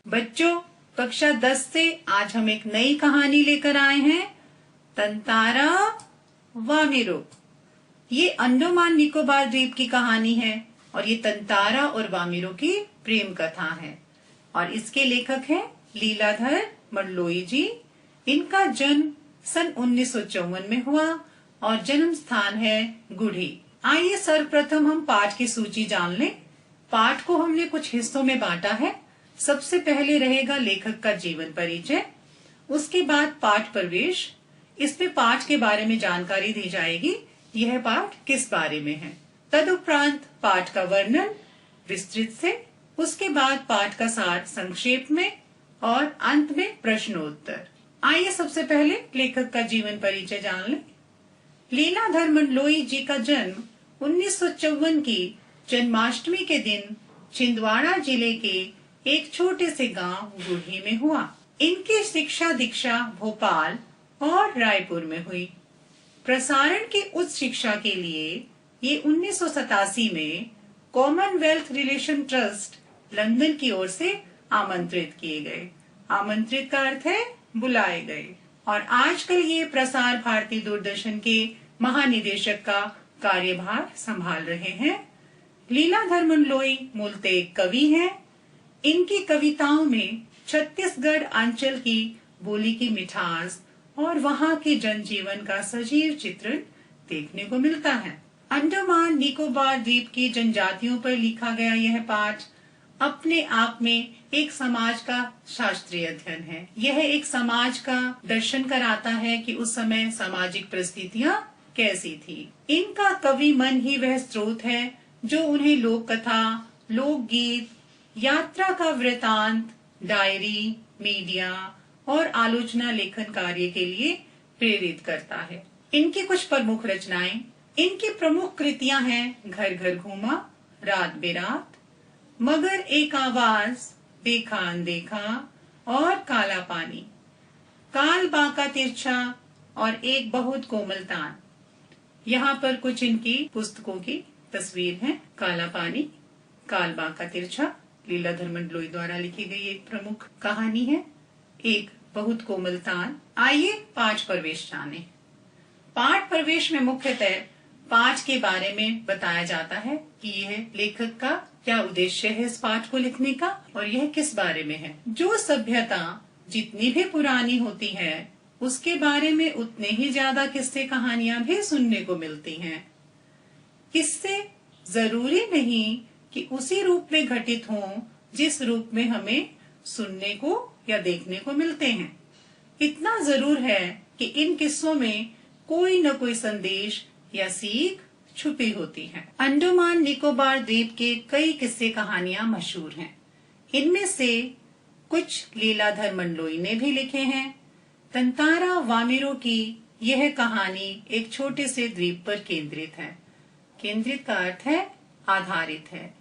बच्चों, कक्षा 10 से आज हम एक नई कहानी लेकर आए हैं, तंतारा वामिरो। ये अंडमान निकोबार द्वीप की कहानी है और ये तंतारा और वामिरो की प्रेम कथा है और इसके लेखक हैं लीलाधर मंडलोई जी। इनका जन्म सन 1954 में हुआ और जन्म स्थान है गुढ़ी। आइए सर्वप्रथम हम पाठ की सूची जान लें। पाठ को हमने कुछ हिस्सों में बांटा है। सबसे पहले रहेगा लेखक का जीवन परिचय, उसके बाद पाठ प्रवेश। इसमें पाठ के बारे में जानकारी दी जाएगी, यह पाठ किस बारे में है। तदुपरांत पाठ का वर्णन विस्तृत से, उसके बाद पाठ का सार संक्षेप में और अंत में प्रश्नोत्तर। आइए सबसे पहले लेखक का जीवन परिचय जान लें। लीलाधर मंडलोई जी का जन्म 1954 की जन्माष्टमी के दिन छिंदवाड़ा जिले के एक छोटे से गांव गुढ़ी में हुआ। इनकी शिक्षा दीक्षा भोपाल और रायपुर में हुई। प्रसारण की उच्च शिक्षा के लिए ये 1987 में कॉमनवेल्थ रिलेशन ट्रस्ट लंदन की ओर से आमंत्रित किए गए। आमंत्रित का अर्थ है बुलाए गए। और आजकल ये प्रसार भारती दूरदर्शन के महानिदेशक का कार्यभार संभाल रहे हैं। लीलाधर मंडलोई मूलतः एक कवि हैं। इनकी कविताओं में छत्तीसगढ़ अंचल की बोली की मिठास और वहाँ के जनजीवन का सजीव चित्रण देखने को मिलता है। अंडमान निकोबार द्वीप की जनजातियों पर लिखा गया यह पाठ अपने आप में एक समाज का शास्त्रीय अध्ययन है। यह एक समाज का दर्शन कराता है कि उस समय सामाजिक परिस्थितियाँ कैसी थी। इनका कवि मन ही वह स्रोत है जो उन्हें लोक कथा, लोकगीत, यात्रा का वृतांत, डायरी, मीडिया और आलोचना लेखन कार्य के लिए प्रेरित करता है। इनकी कुछ प्रमुख रचनाएं, इनकी प्रमुख कृतियां हैं घर घर घूमा, रात बेरात, मगर एक आवाज, देखा अनदेखा और काला पानी, काल बांका तिरछा और एक बहुत कोमल तान। यहाँ पर कुछ इनकी पुस्तकों की तस्वीर है। काला पानी, काल बांका तिरछा लीलाधर मंडलोई द्वारा लिखी गई एक प्रमुख कहानी है। एक बहुत कोमल तान। आइए पाठ प्रवेश जाने। पाठ प्रवेश में मुख्यतः पाठ के बारे में बताया जाता है कि यह लेखक का क्या उद्देश्य है इस पाठ को लिखने का और यह किस बारे में है। जो सभ्यता जितनी भी पुरानी होती है उसके बारे में उतने ही ज्यादा किस्से कहानियां भी सुनने को मिलती हैं। किस्से जरूरी नहीं कि उसी रूप में घटित हों जिस रूप में हमें सुनने को या देखने को मिलते हैं। इतना जरूर है कि इन किस्सों में कोई न कोई संदेश या सीख छुपी होती है। अंडमान निकोबार द्वीप के कई किस्से कहानियां मशहूर हैं। इनमें से कुछ लीलाधर मंडलोई ने भी लिखे हैं। तंतारा वामिरो की यह कहानी एक छोटे से द्वीप पर केंद्रित है। केंद्रित का अर्थ है आधारित है।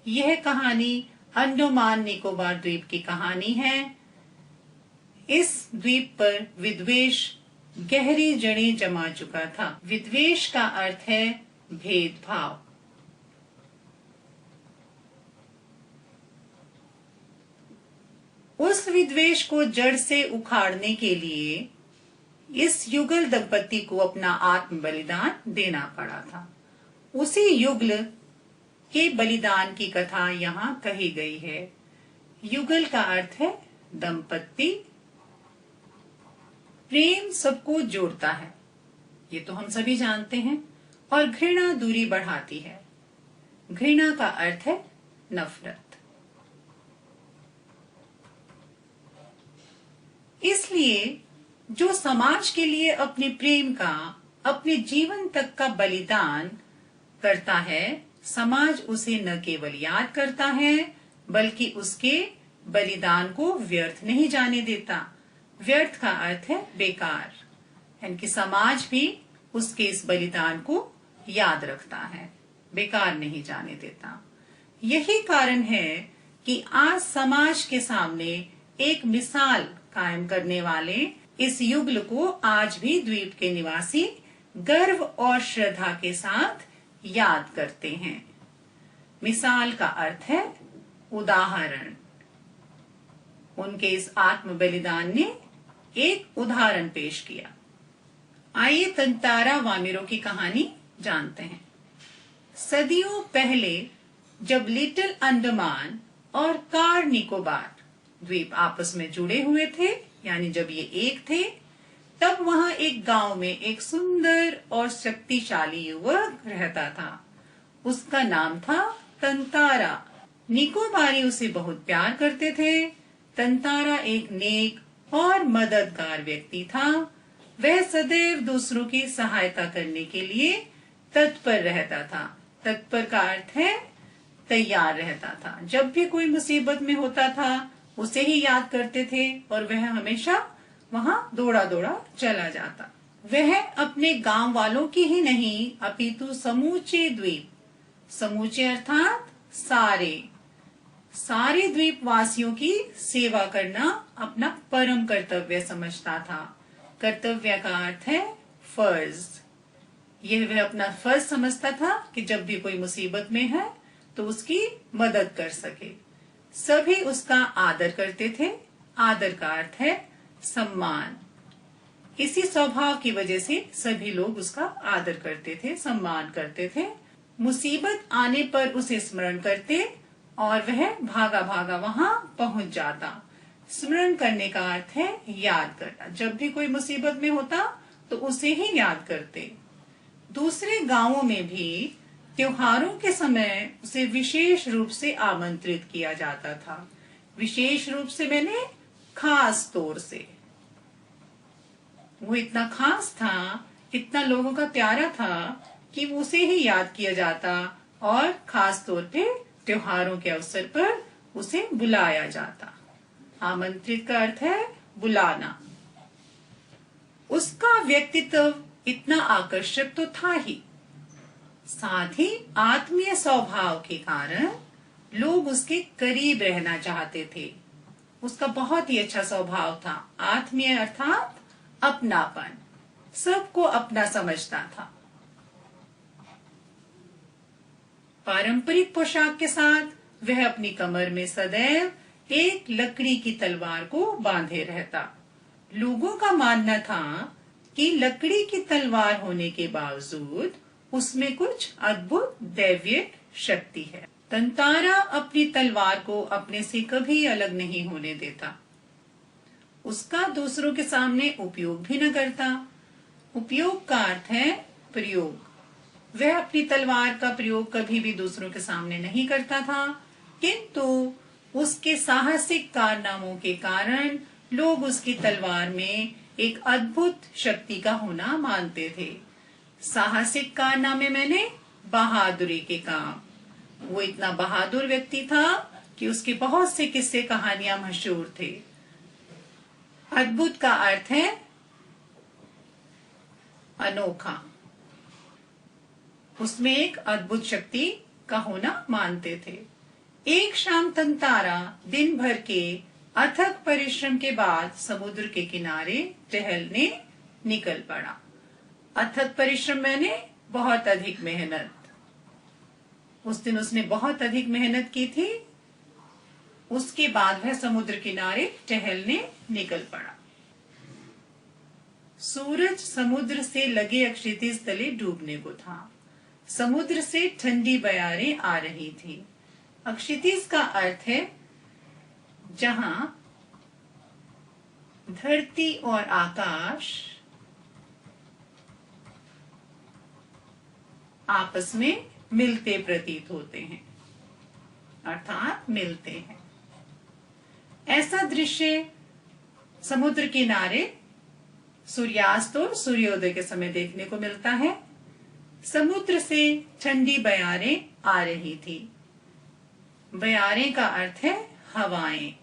यह कहानी अंडमान निकोबार द्वीप की कहानी है। इस द्वीप पर विद्वेष गहरी जड़ें जमा चुका था। विद्वेष का अर्थ है भेदभाव। उस विद्वेष को जड़ से उखाड़ने के लिए इस युगल दंपति को अपना आत्म बलिदान देना पड़ा था। उसी युगल के बलिदान की कथा यहाँ कही गई है। युगल का अर्थ है दंपति। प्रेम सबको जोड़ता है, ये तो हम सभी जानते हैं, और घृणा दूरी बढ़ाती है। घृणा का अर्थ है नफरत। इसलिए जो समाज के लिए अपने प्रेम का, अपने जीवन तक का बलिदान करता है, समाज उसे न केवल याद करता है बल्कि उसके बलिदान को व्यर्थ नहीं जाने देता। व्यर्थ का अर्थ है बेकार, यानी कि समाज भी उसके इस बलिदान को याद रखता है, बेकार नहीं जाने देता। यही कारण है कि आज समाज के सामने एक मिसाल कायम करने वाले इस युगल को आज भी द्वीप के निवासी गर्व और श्रद्धा के साथ याद करते हैं। मिसाल का अर्थ है उदाहरण। उनके इस आत्म बलिदान ने एक उदाहरण पेश किया। आइए तंतारा वामिरो की कहानी जानते हैं। सदियों पहले जब लिटिल अंडमान और कार निकोबार द्वीप आपस में जुड़े हुए थे, यानी जब ये एक थे, तब वहां एक गांव में एक सुंदर और शक्तिशाली युवक रहता था। उसका नाम था तंतारा। निकोबारी उसे बहुत प्यार करते थे। तंतारा एक नेक और मददगार व्यक्ति था। वह सदैव दूसरों की सहायता करने के लिए तत्पर रहता था। तत्पर का अर्थ है तैयार रहता था। जब भी कोई मुसीबत में होता था उसे ही याद करते थे और वह हमेशा वहां दौड़ा दौड़ा चला जाता। वह अपने गांव वालों की ही नहीं अपितु समूचे द्वीप, समूचे अर्थात सारे द्वीप वासियों की सेवा करना अपना परम कर्तव्य समझता था। कर्तव्य का अर्थ है फर्ज। यह वह अपना फर्ज समझता था कि जब भी कोई मुसीबत में है तो उसकी मदद कर सके। सभी उसका आदर करते थे। आदर का अर्थ है सम्मान। इसी स्वभाव की वजह से सभी लोग उसका आदर करते थे, सम्मान करते थे। मुसीबत आने पर उसे स्मरण करते और वह भागा भागा वहां पहुंच जाता। स्मरण करने का अर्थ है याद करना। जब भी कोई मुसीबत में होता तो उसे ही याद करते। दूसरे गांवों में भी त्योहारों के समय उसे विशेष रूप से आमंत्रित किया जाता था। विशेष रूप से मैंने खास तौर से। वो इतना खास था, इतना लोगों का प्यारा था कि उसे ही याद किया जाता और खास तौर पे त्योहारों के अवसर पर उसे बुलाया जाता। आमंत्रित का अर्थ है बुलाना। उसका व्यक्तित्व इतना आकर्षक तो था ही, साथ ही आत्मीय स्वभाव के कारण लोग उसके करीब रहना चाहते थे। उसका बहुत ही अच्छा स्वभाव था। आत्मीय अर्थात अपनापन, सबको अपना समझता था। पारंपरिक पोशाक के साथ वह अपनी कमर में सदैव एक लकड़ी की तलवार को बांधे रहता। लोगों का मानना था कि लकड़ी की तलवार होने के बावजूद उसमें कुछ अद्भुत दैवीय शक्ति है। तंतारा अपनी तलवार को अपने से कभी अलग नहीं होने देता। उसका दूसरों के सामने उपयोग भी न करता। उपयोग का अर्थ है प्रयोग। वह अपनी तलवार का प्रयोग कभी भी दूसरों के सामने नहीं करता था, किंतु उसके साहसिक कारनामों के कारण लोग उसकी तलवार में एक अद्भुत शक्ति का होना मानते थे। साहसिक कारनामे मैंने बहादुरी के काम। वो इतना बहादुर व्यक्ति था कि उसके बहुत से किस्से कहानियां मशहूर थे। अद्भुत का अर्थ है अनोखा। उसमें एक अद्भुत शक्ति का होना मानते थे। एक शाम तंतारा दिन भर के अथक परिश्रम के बाद समुद्र के किनारे टहलने निकल पड़ा। अथक परिश्रम मैंने बहुत अधिक मेहनत। उस दिन उसने बहुत अधिक मेहनत की थी। उसके बाद वह समुद्र किनारे टहलने निकल पड़ा। सूरज समुद्र से लगे अक्षितिज तले डूबने को था। समुद्र से ठंडी बयारें आ रही थी। अक्षितिज का अर्थ है जहां धरती और आकाश आपस में मिलते प्रतीत होते हैं, अर्थात मिलते हैं। ऐसा दृश्य समुद्र किनारे सूर्यास्त और सूर्योदय के समय देखने को मिलता है। समुद्र से ठंडी बयारें आ रही थी। बयारें का अर्थ है हवाएं।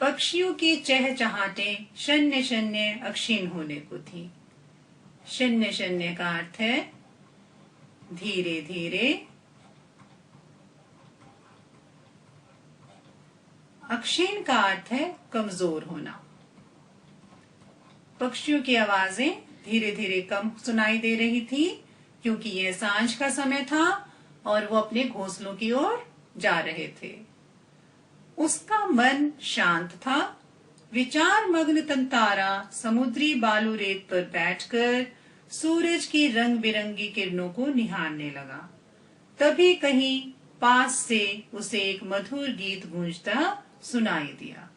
पक्षियों की चहचहाटें शन्य शन्य अक्षीण होने को थी। शन्य शन्य का अर्थ है धीरे धीरे। अक्षीण का अर्थ है कमजोर होना। पक्षियों की आवाजें धीरे धीरे कम सुनाई दे रही थी क्योंकि यह सांझ का समय था और वो अपने घोंसलों की ओर जा रहे थे। उसका मन शांत था। विचार मग्न तंतारा समुद्री बालू रेत पर बैठकर सूरज की रंग बिरंगी किरणों को निहारने लगा। तभी कहीं पास से उसे एक मधुर गीत गूंजता सुनाई दिया।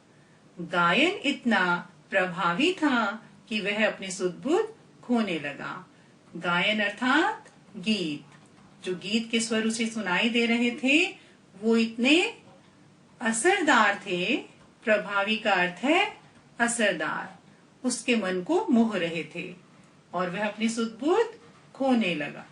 गायन इतना प्रभावी था कि वह अपनी सुध-बुध खोने लगा। गायन अर्थात गीत। जो गीत के स्वर उसे सुनाई दे रहे थे वो इतने असरदार थे। प्रभावी का अर्थ है असरदार। उसके मन को मोह रहे थे और वह अपनी सुध-बुध खोने लगा।